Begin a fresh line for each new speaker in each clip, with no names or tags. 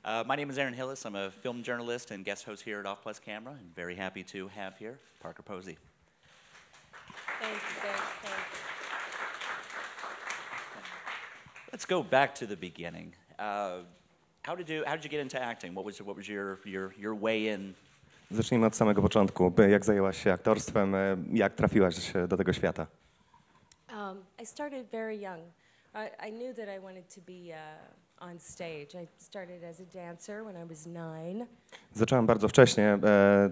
My name is Aaron Hillis. I'm a film journalist and guest host here at Off Plus Camera, and very happy to have here Parker Posey.
Thank you, thank you.
Let's go back to the beginning. How did you get into acting? What was your way in?
Zacznijmy od samego początku. Jak zajęłaś się aktorstwem? Jak trafiłaś do tego świata?
I started very young. I knew that I wanted to be on stage. I started as a dancer when I was 9.
Zacząłem bardzo wcześnie.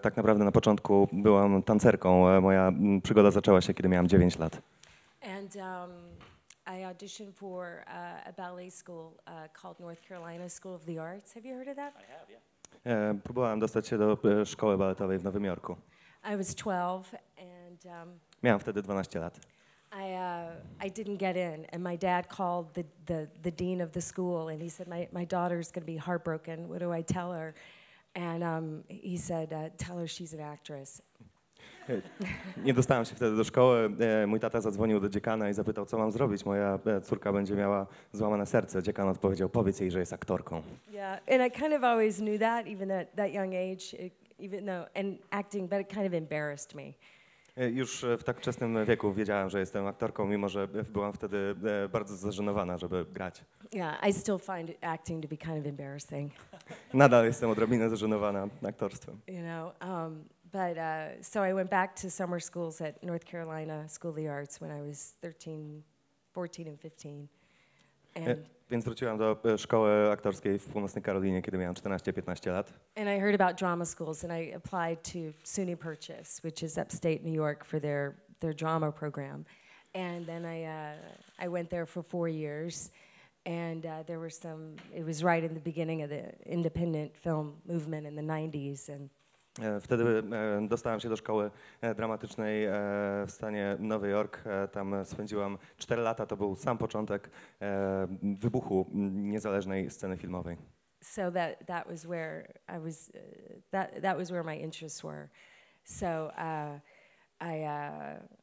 Tak naprawdę na początku byłam tancerką. Moja przygoda zaczęła się, kiedy miałam 9 lat.
And I auditioned for a ballet school called North Carolina School of the Arts. Have you heard of that?
I have, yeah.
Próbowałem dostać się do szkoły baletowej w Nowym Jorku.
I was 12 and
Miałam wtedy 12 lat.
I didn't get in, and my dad called the dean of the school, and he said, my daughter's going to be heartbroken. What do I tell her? And he said, tell her she's an actress.
Nie dostałem się wtedy do szkoły. Mój tata zadzwonił do dziekana i zapytał, co mam zrobić. Moja córka będzie miała złamane serce. Dziekan odpowiedział, powiedz jej, że jest aktorką.
Yeah, and I kind of always knew that, even at that young age, even though, and acting, but it kind of embarrassed me.
Już w tak wczesnym wieku wiedziałem, że jestem aktorką, mimo że byłam wtedy bardzo zażenowana, żeby grać.
Yeah, I still find acting to be kind of embarrassing.
Nadal jestem odrobinę zażenowana aktorstwem.
You know, but so I went back to summer schools at North Carolina School of the Arts when I was 14 and 15.
Więc wróciłam do szkoły aktorskiej w Północnej Karolinie, kiedy miałam 14-15 lat.
And I heard about drama schools, and I applied to SUNY Purchase, which is upstate New York, for their drama program. And then I went there for 4 years, and there were some. It was right in the beginning of the independent film movement in the 90s, and.
Wtedy dostałem się do szkoły dramatycznej w stanie Nowy Jork. Tam spędziłam 4 lata. To był sam początek wybuchu niezależnej sceny filmowej.
So that was where I was. That was where my interests were. So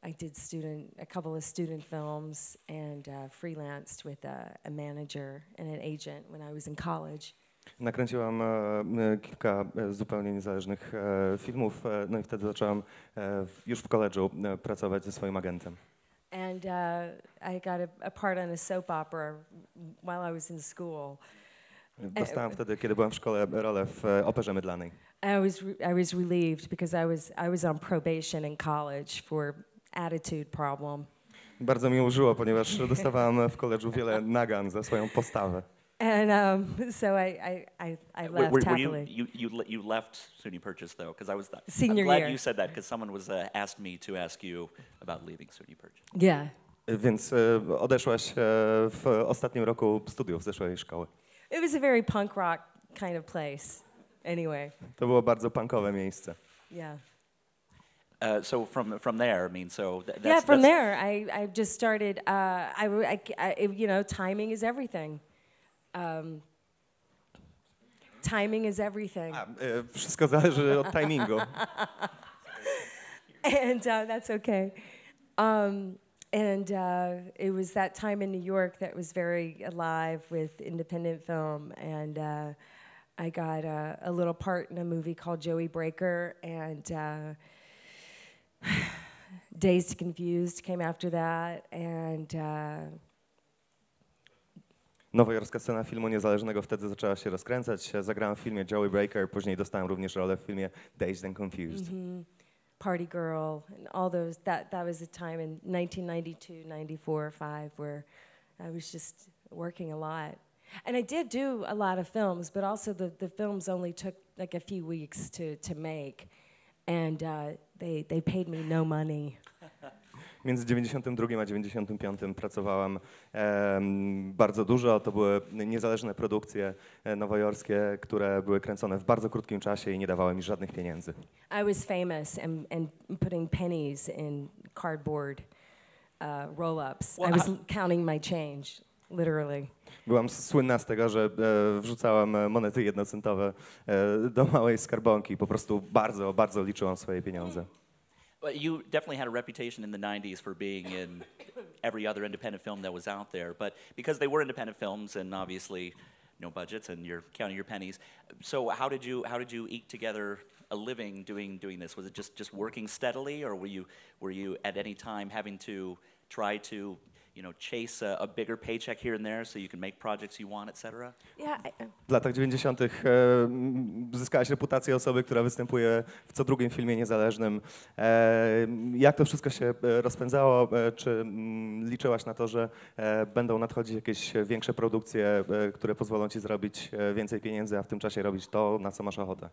I did a couple of student films and freelanced with a manager and an agent when I was in college.
Nakręciłam kilka zupełnie niezależnych filmów, no i wtedy zaczęłam już w koledżu pracować ze swoim agentem.
And I got a part on a soap opera while I was in school.
Dostałam wtedy, kiedy byłam w szkole, rolę w operze mydlanej.
I was relieved because I was on probation in college for attitude problem.
Bardzo mi ulżyło, ponieważ dostawałam w koledżu wiele nagan za swoją postawę.
And so I left happily.
You left SUNY Purchase though, because
Senior
I'm glad
year.
you said that, because someone was asked me to ask you about leaving SUNY Purchase.
Yeah.
Więc odeszłaś w ostatnim roku studiów ze swojej szkoły.
It was a very punk rock kind of place. Anyway.
To było bardzo punkowe miejsce.
Yeah.
So from there, I mean,
yeah, from there I just started. You know, timing is everything. Timing is everything.
Wszystko zależy od timingu.
And that's okay. It was that time in New York that was very alive with independent film, and I got a little part in a movie called Joey Breaker, and Dazed Confused came after that, and
nowojorska scena filmu niezależnego wtedy zaczęła się rozkręcać. Zagrałem w filmie Joey Breaker, później dostałem również rolę w filmie Dazed and Confused.
Party Girl and all those. That was a time in 1992, 94, 5 where I was just working a lot. And I did do a lot of films, but also the films only took like a few weeks to make, and they paid me no money.
Między 92 a 95 pracowałam bardzo dużo. To były niezależne produkcje nowojorskie, które były kręcone w bardzo krótkim czasie i nie dawały mi żadnych pieniędzy.
I was famous and putting pennies in cardboard roll-ups. I was counting my change, literally.
Byłam słynna z tego, że wrzucałam monety jednocentowe do małej skarbonki. Po prostu bardzo, bardzo liczyłam swoje pieniądze.
Well, you definitely had a reputation in the 90s for being in every other independent film that was out there, but because they were independent films and obviously no budgets and you're counting your pennies. So how did you eke together a living doing this? Was it just working steadily, or were you at any time having to try to chase a bigger paycheck here and there so you can make projects you want, etc.?
Yeah.
W latach 90. Zyskałaś reputację osoby, która występuje w co drugim filmie niezależnym. Jak to wszystko się rozpędzało? Czy liczyłaś na to, że będą nadchodzić jakieś większe produkcje, które pozwolą ci zrobić więcej pieniędzy, a w tym czasie robić to, na co masz ochotę?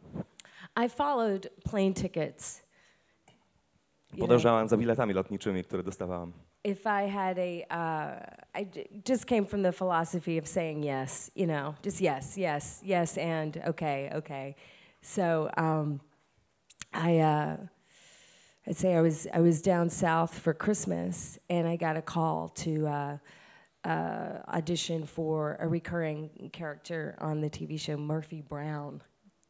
I followed plane tickets.
Podążałam za biletami lotniczymi, które dostawałam.
If I had just came from the philosophy of saying yes, just yes, yes, yes, and okay, okay. So I'd say I was down south for Christmas, and I got a call to audition for a recurring character on the TV show Murphy Brown.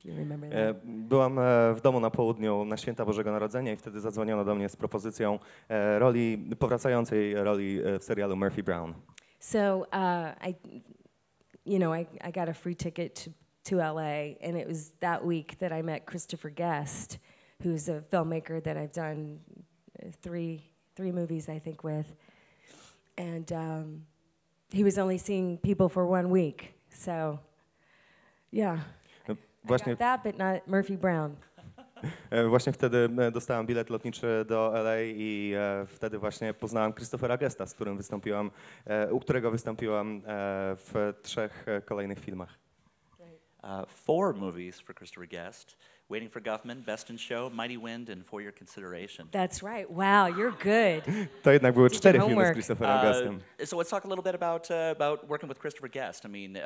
Do you remember that?
Byłam w domu na południu na Święta Bożego Narodzenia i wtedy zadzwoniono do mnie z propozycją powracającej roli w serialu Murphy Brown.
So I got a free ticket to LA, and it was that week that I met Christopher Guest, who's a filmmaker that I've done three movies, I think, with. And he was only seeing people for 1 week, so yeah.
Właśnie,
I got that, but not Murphy Brown.
Właśnie wtedy dostałam bilet lotniczy do LA i wtedy właśnie poznałam Christophera Guesta, u którego wystąpiłam w 3 kolejnych filmach.
4 movies for Christopher Guest: Waiting for Guffman, Best in Show, Mighty Wind, and For Your Consideration.
That's right. Wow, you're good.
To jednak były
Did
4
your
filmy z
homework.
Christopherem Guestem.
So let's talk a little bit about working with Christopher Guest. I mean,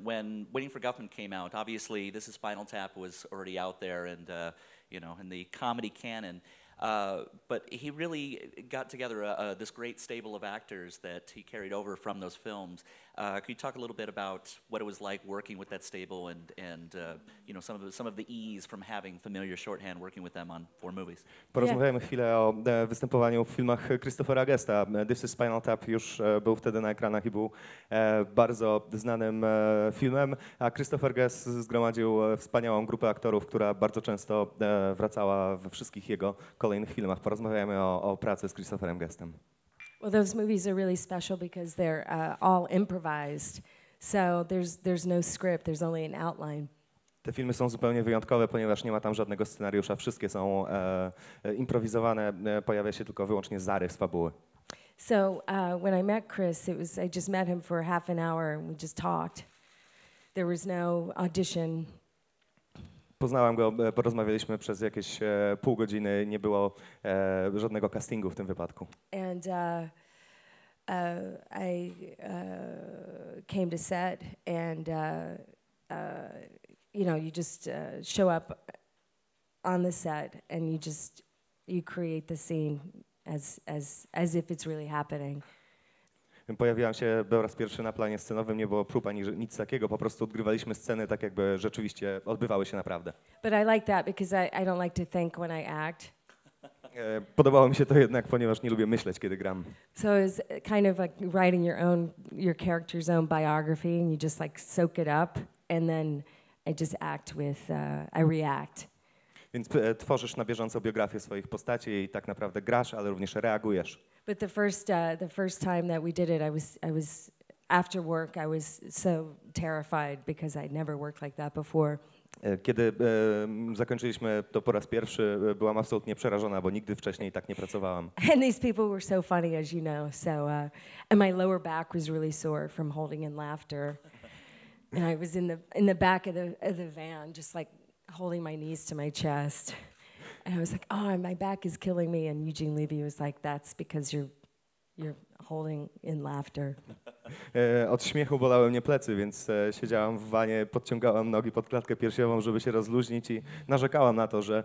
when Waiting for Guffman came out, obviously this is Spinal Tap was already out there, and in the comedy canon. But he really got together this great stable of actors that he carried over from those films. Could you talk a little bit about what it was like working with that stable and some of the ease from having familiar shorthand working with them on 4 movies?
Porozmawiajmy chwilę o występowaniu w filmach Christophera Guesta. This is Spinal Tap już był wtedy na ekranach i był bardzo znanym filmem, a Christopher Guest zgromadził wspaniałą grupę aktorów, która bardzo często wracała we wszystkich jego kolejnych filmach. Porozmawiajmy o pracy z Christopherem Guestem.
Well, those movies are really special because they're all improvised. So there's no script, there's only an outline.
Te filmy są zupełnie wyjątkowe, ponieważ nie ma tam żadnego scenariusza. Wszystkie są improwizowane, pojawia się tylko wyłącznie zarys fabuły.
So when I met Chris, I just met him for half an hour and we just talked. There was no audition.
Poznałam go, porozmawialiśmy przez jakieś pół godziny, nie było żadnego castingu w tym wypadku.
And I came to set, and you just show up on the set, and you create the scene as if it's really happening.
Pojawiłam się po raz pierwszy na planie scenowym, nie było prób ani nic takiego, po prostu odgrywaliśmy sceny tak, jakby rzeczywiście odbywały się naprawdę.
But I like that because I don't like to think when I act.
Podobało mi się to jednak, ponieważ nie lubię myśleć, kiedy gram.
So it's kind of like writing your character's own biography, and you just like soak it up, and then I just act I react.
Więc tworzysz na bieżąco biografię swoich postaci i tak naprawdę grasz, ale również reagujesz.
But the first time that we did it, I was after work. I was so terrified because I'd never worked like that before.
Kiedy zakończyliśmy to po raz pierwszy, byłam absolutnie przerażona, bo nigdy wcześniej tak nie pracowałam.
And these people were so funny, as you know. So and my lower back was really sore from holding in laughter. And I was in the back of the van, just like holding my knees to my chest. And I was like, oh, my back is killing me. And Eugene Levy was like, that's because you're holding in laughter.
Od śmiechu bolały mnie plecy, więc siedziałam w wanie, podciągałam nogi pod klatkę piersiową, żeby się rozluźnić i narzekałam na to, że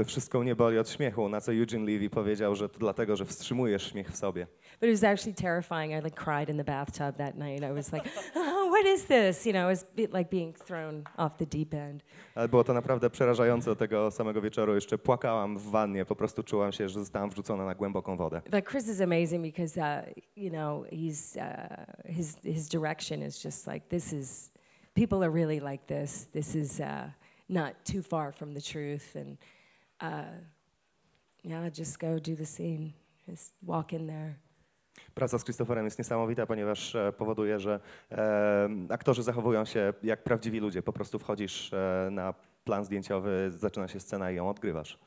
wszystko mnie boli od śmiechu, na co Eugene Levy powiedział, że to dlatego, że wstrzymujesz śmiech w sobie.
But it was actually terrifying. I like cried in the bathtub that night. I was like, oh, what is this? You know, it's like being thrown off the deep end.
Ale było to naprawdę przerażające. Od tego samego wieczoru jeszcze płakałam w wannie. Po prostu czułam się, że zostałam wrzucona na głęboką wodę.
But Chris is amazing because, you know, his direction is just like, people are really like this. This is not too far from the truth. And yeah, just go do the scene. Just walk in there.
Praca z Christopherem jest niesamowita, ponieważ powoduje, że aktorzy zachowują się jak prawdziwi ludzie. Po prostu wchodzisz na plan zdjęciowy, zaczyna się scena i ją odgrywasz.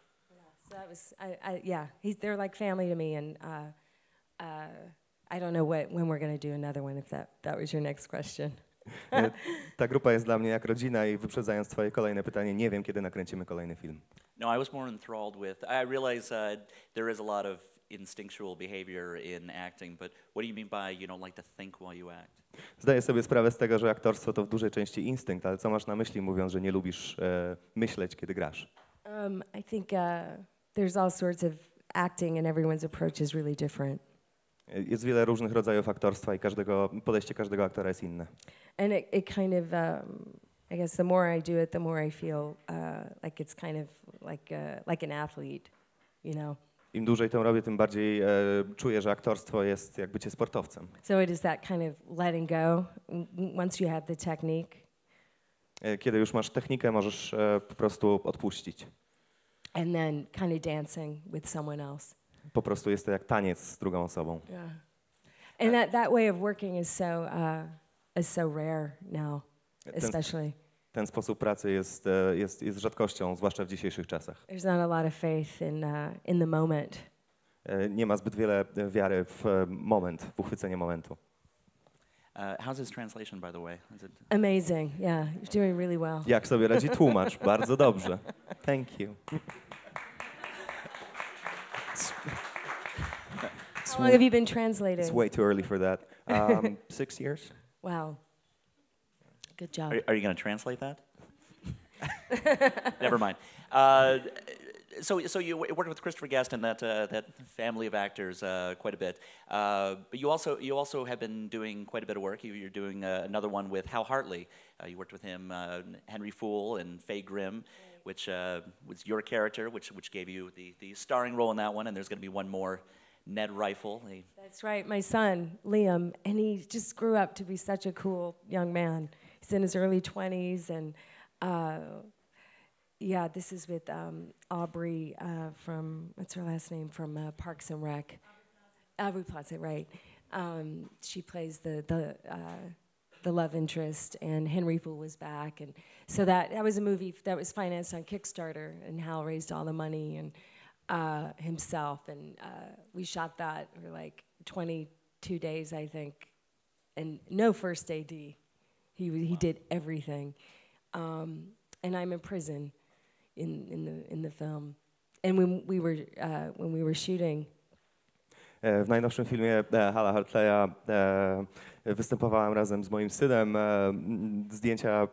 So that was, they're like family to me, and I don't know when we're going to do another one. If that was your next question.
Ta grupa jest dla mnie jak rodzina i wyprzedzając twoje kolejne pytanie, nie wiem, kiedy nakręcimy kolejny film.
No, I was more enthralled with. I realize there is a lot of instinctual behavior in acting, but what do you mean by you don't like to think while you act?
Zdaję sobie sprawę z tego, że aktorstwo to w dużej części instynkt, ale co masz na myśli, mówiąc, że nie lubisz myśleć, kiedy grasz?
I think there's all sorts of acting, and everyone's approach is really different.
Jest wiele różnych rodzajów aktorstwa i podejście każdego aktora jest inne.
And it kind of, I guess, the more I do it, the more I feel like it's kind of like an athlete, you know.
Im dłużej to robię, tym bardziej czuję, że aktorstwo jest jak bycie sportowcem.
So it is that kind of letting go once you have the technique.
Kiedy już masz technikę, możesz po prostu odpuścić.
And then kind of dancing with someone else.
Po prostu jest to jak taniec z drugą osobą.
Yeah. And that way of working is so rare now, especially.
Ten sposób pracy jest rzadkością, zwłaszcza w dzisiejszych czasach.
There's not a lot of faith in the moment.
Nie ma zbyt wiele wiary w moment, w uchwycenie momentu.
How's his translation, by the way?
Amazing, yeah, you're doing really well.
Jak sobie radzi tłumacz? Bardzo dobrze. Thank you.
How long have you been translating?
It's way too early for that. 6 years.
Wow. Good job.
Are you going to translate that? Never mind. So you worked with Christopher Guest and that family of actors quite a bit, but you also have been doing quite a bit of work. You're doing another one with Hal Hartley. You worked with him, Henry Fool and Faye Grimm, which was your character, which gave you the starring role in that one. And there's going to be one more, Ned Rifle.
That's right, my son Liam, and he just grew up to be such a cool young man. He's in his early 20s, and yeah, this is with Aubrey from, what's her last name, from Parks and Rec. Aubrey Plaza, right. She plays the love interest, and Henry Fool was back. And so that was a movie that was financed on Kickstarter, and Hal raised all the money and himself. And we shot that for like 22 days, I think, and no first AD. He did everything. And I'm in prison in the film. And when we were shooting.
W najnowszym filmie Hala Hartleya występowałem razem z moim synem. Zdjęcia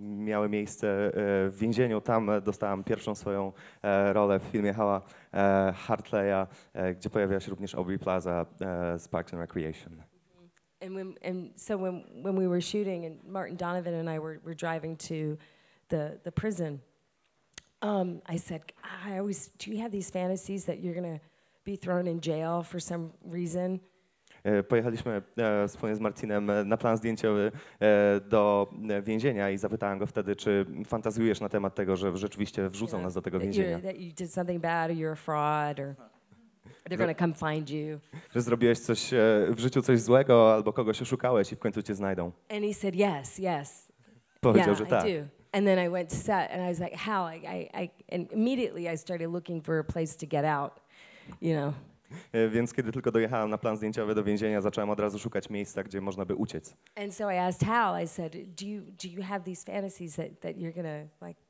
miały miejsce w więzieniu. Tam dostałam pierwszą swoją rolę w filmie Hala Hartleya, gdzie pojawiła się również Aubrey Plaza z Parks and Recreation.
So when we were shooting, and Martin Donovan and I were driving to the prison, I said, do you have these fantasies that you're gonna be thrown in jail for some reason?
Pojechaliśmy wspólnie z Martinem na plan zdjęciowy do więzienia i zapytałem go wtedy, czy fantazjujesz na temat tego, że rzeczywiście wrzucą nas do tego więzienia.
That you did something bad, or you're a fraud, or they're gonna come find you. Że
zrobiłeś coś w życiu, coś złego, albo kogoś oszukałeś i w końcu cię znajdą.
And he said yes.
Powiedział, że tak.
I do. And then I went to set, and I was like, Hal, and immediately I started looking for a place to get out, you know.
Więc kiedy tylko dojechałem na plan zdjęciowy do więzienia, zacząłem od razu szukać miejsca, gdzie można by uciec.
And so I asked Hal, I said, do you have these fantasies that you're gonna like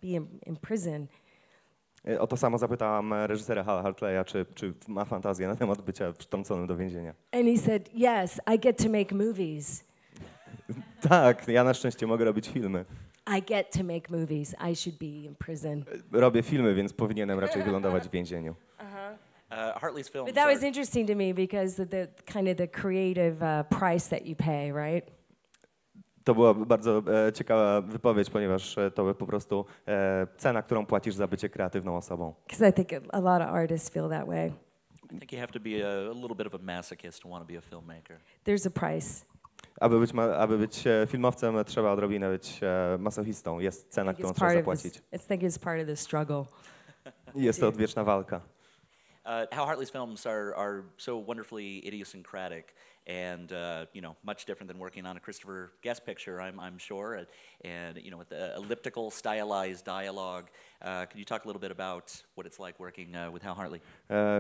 be in prison?
O to samo zapytałam reżysera Hala Hartleya, czy ma fantazję na temat bycia wtrąconym do więzienia.
And he said, yes, I get to make movies.
Tak, ja na szczęście mogę robić filmy.
I get to make movies. I should be in prison.
Robię filmy, więc powinienem raczej wylądować w więzieniu.
Hartley's films.
But that was interesting to me because the kind of the creative price that you pay, right?
To była bardzo ciekawa wypowiedź, ponieważ to by po prostu cena, którą płacisz za bycie kreatywną osobą.
Because I think a lot of artists feel that way.
I think you have to be a little bit of a masochist to want to be a filmmaker.
There's a price.
Aby być filmowcem, trzeba odrobinę być masochistą. Jest cena, którą trzeba zapłacić.
I think it's part of the struggle.
Jest to odwieczna walka.
How Hartley's films are so wonderfully idiosyncratic and much different than working on a Christopher Guest picture, I'm sure, and with the elliptical, stylized dialogue. Could you talk a little bit about what it's like working with Hal Hartley?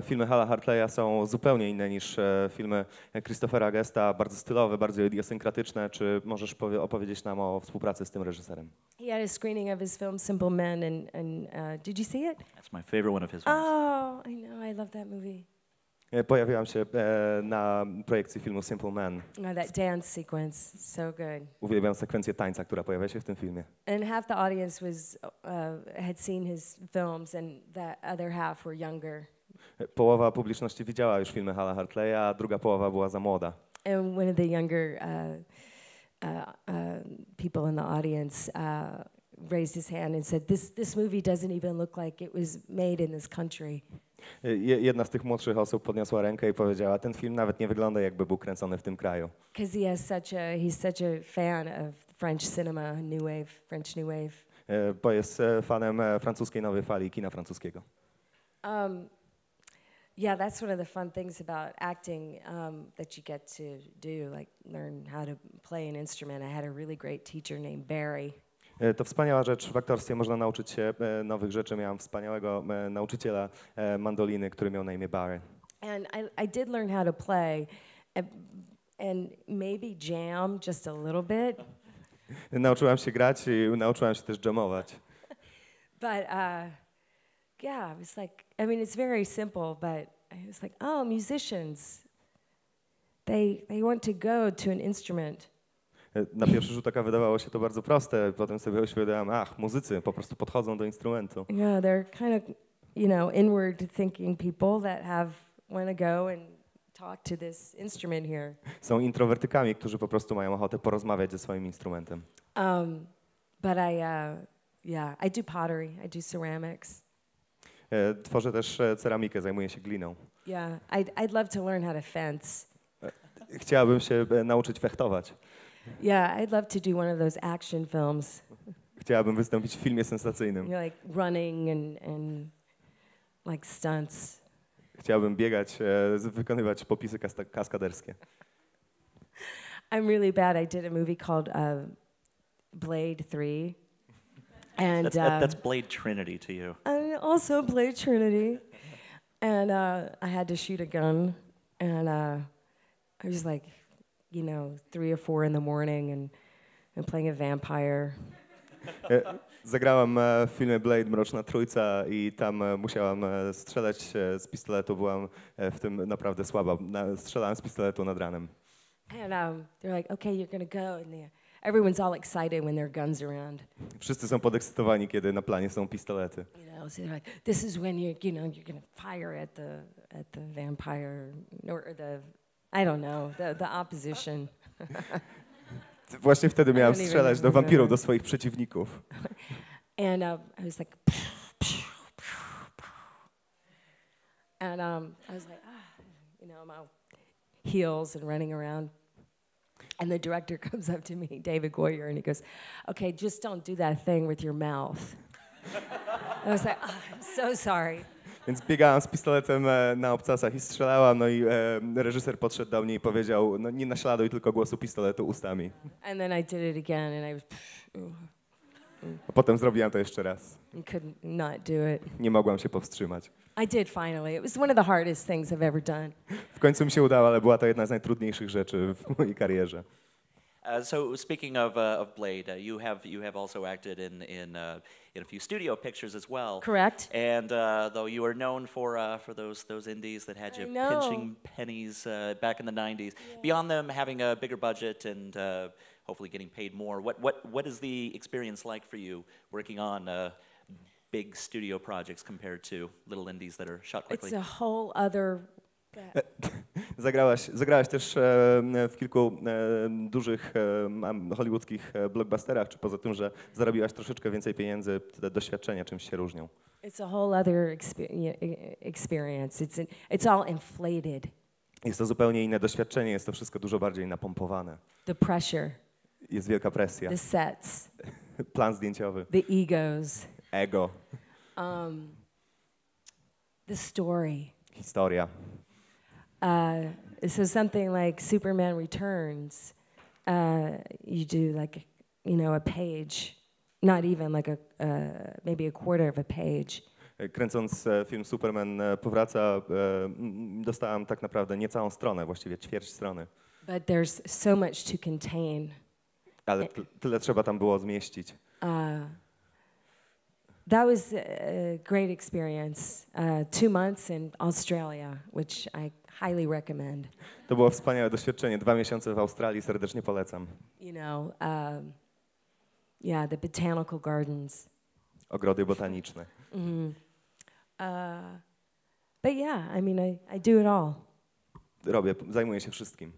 Filmy Hala Hartleya są zupełnie inne niż filmy Christophera Guesta, bardzo stylowe, bardzo idiosynkratyczne. Czy możesz opowiedzieć nam o współpracy z tym reżyserem?
He had a screening of his film Simple Men, and did you see it?
That's my favorite one of his films.
Oh, I know, I love that movie.
Pojawiłam się na projekcji filmu Simple Man.
Oh, that dance sequence, so good.
Uwielbiam sekwencję tańca, która pojawia się w tym filmie.
And half the audience had seen his films, and the other half were younger.
Połowa publiczności widziała już filmy Hala Hartleya, a druga połowa była za młoda.
And one of the younger people in the audience raised his hand and said, "This movie doesn't even look like it was made in this country."
Jedna z tych młodszych osób podniosła rękę i powiedziała, ten film nawet nie wygląda, jakby był kręcony w tym kraju.
Because he's such a fan of French cinema, New Wave, French New Wave.
Bo jest fanem francuskiej nowej fali kina francuskiego.
Yeah, that's one of the fun things about acting that you get to do, like learn how to play an instrument. I had a really great teacher named Barry.
To wspaniała rzecz w aktorstwie, można nauczyć się nowych rzeczy. Miałam wspaniałego nauczyciela mandoliny, który miał na imię Barry.
And I did learn how to play and maybe jam just a little bit.
Nauczyłam się grać i nauczyłam się też jamować.
But yeah, it was like, I mean, it's very simple, but I was like, oh, musicians, they want to go to an instrument.
Na pierwszy rzut oka wydawało się to bardzo proste, potem sobie uświadomiłam, muzycy po prostu podchodzą do instrumentu.
Yeah, they're kind of, inward thinking people that want to go and talk to this instrument here.
Są introwertykami, którzy po prostu mają ochotę porozmawiać ze swoim instrumentem.
But I do pottery, I do ceramics.
Tworzę też ceramikę, zajmuję się gliną.
Yeah, I'd love to learn how to fence.
Chciałabym się nauczyć fechtować.
Yeah, I'd love to do one of those action films.
Chciałabym wystąpić w filmie sensacyjnym.
Like running and like stunts.
Chciałbym biegać, wykonywać popisy kaskaderskie.
I'm really bad. I did a movie called Blade 3. And
that's Blade Trinity to you.
I also Blade Trinity. And I had to shoot a gun. And I was like, 3 or 4 in the morning and playing a vampire.
Zagrałam w filmie Blade Mroczna Trójca i tam musiałam strzelać z pistoletu. Byłam w tym naprawdę słaba. Strzelałem z pistoletu nad ranem.
And they're like, okay, you're gonna go. And everyone's all excited when there are guns around.
Wszyscy są podekscytowani, kiedy na planie są pistolety.
So they're like, this is when you're gonna fire at the vampire or I don't know, the opposition.
Właśnie wtedy miałam strzelać do wampirów, do swoich przeciwników.
And I was like, and I was like, I'm out heels and running around. And the director comes up to me, David Goyer, and he goes, okay, just don't do that thing with your mouth. I was like, I'm so sorry.
Więc biegałam z pistoletem na obcasach i strzelałam, no i reżyser podszedł do mnie i powiedział, no nie naśladuj tylko głosu pistoletu ustami.
And then I did it again and I was...
A potem zrobiłam to jeszcze raz.
Could not do it.
Nie mogłam się powstrzymać.
I did finally. It was one of the hardest things I've ever done.
W końcu mi się udało, ale była to jedna z najtrudniejszych rzeczy w mojej karierze.
So speaking of Blade, you have also acted in a few studio pictures as well.
Correct.
And though you are known for those indies that had you pinching pennies back in the '90s, yeah. Beyond them having a bigger budget and hopefully getting paid more, what is the experience like for you working on big studio projects compared to little indies that are shot quickly?
It's a whole other.
Zagrałaś też w kilku dużych hollywoodzkich blockbusterach, czy poza tym, że zarobiłaś troszeczkę więcej pieniędzy, te doświadczenia czymś się różnią?
It's a whole other experience. It's all inflated.
Jest to zupełnie inne doświadczenie, jest to wszystko dużo bardziej napompowane.
The pressure,
Jest wielka presja,
the sets,
plan zdjęciowy,
the egos,
ego,
the story.
historia.
So something like Superman Returns, you do like, a page, not even like maybe a quarter of a page.
Kręcąc film Superman powraca, dostałam tak naprawdę nie całą stronę, właściwie ćwierć strony.
But there's so much to contain.
Ale tyle trzeba tam było zmieścić.
That was a great experience. 2 months in Australia, which I highly recommend.
To było wspaniałe doświadczenie. 2 miesiące w Australii, serdecznie polecam.
The botanical gardens.
Ogrody botaniczne.
But yeah, I mean, I do it all.
Zajmuję się wszystkim.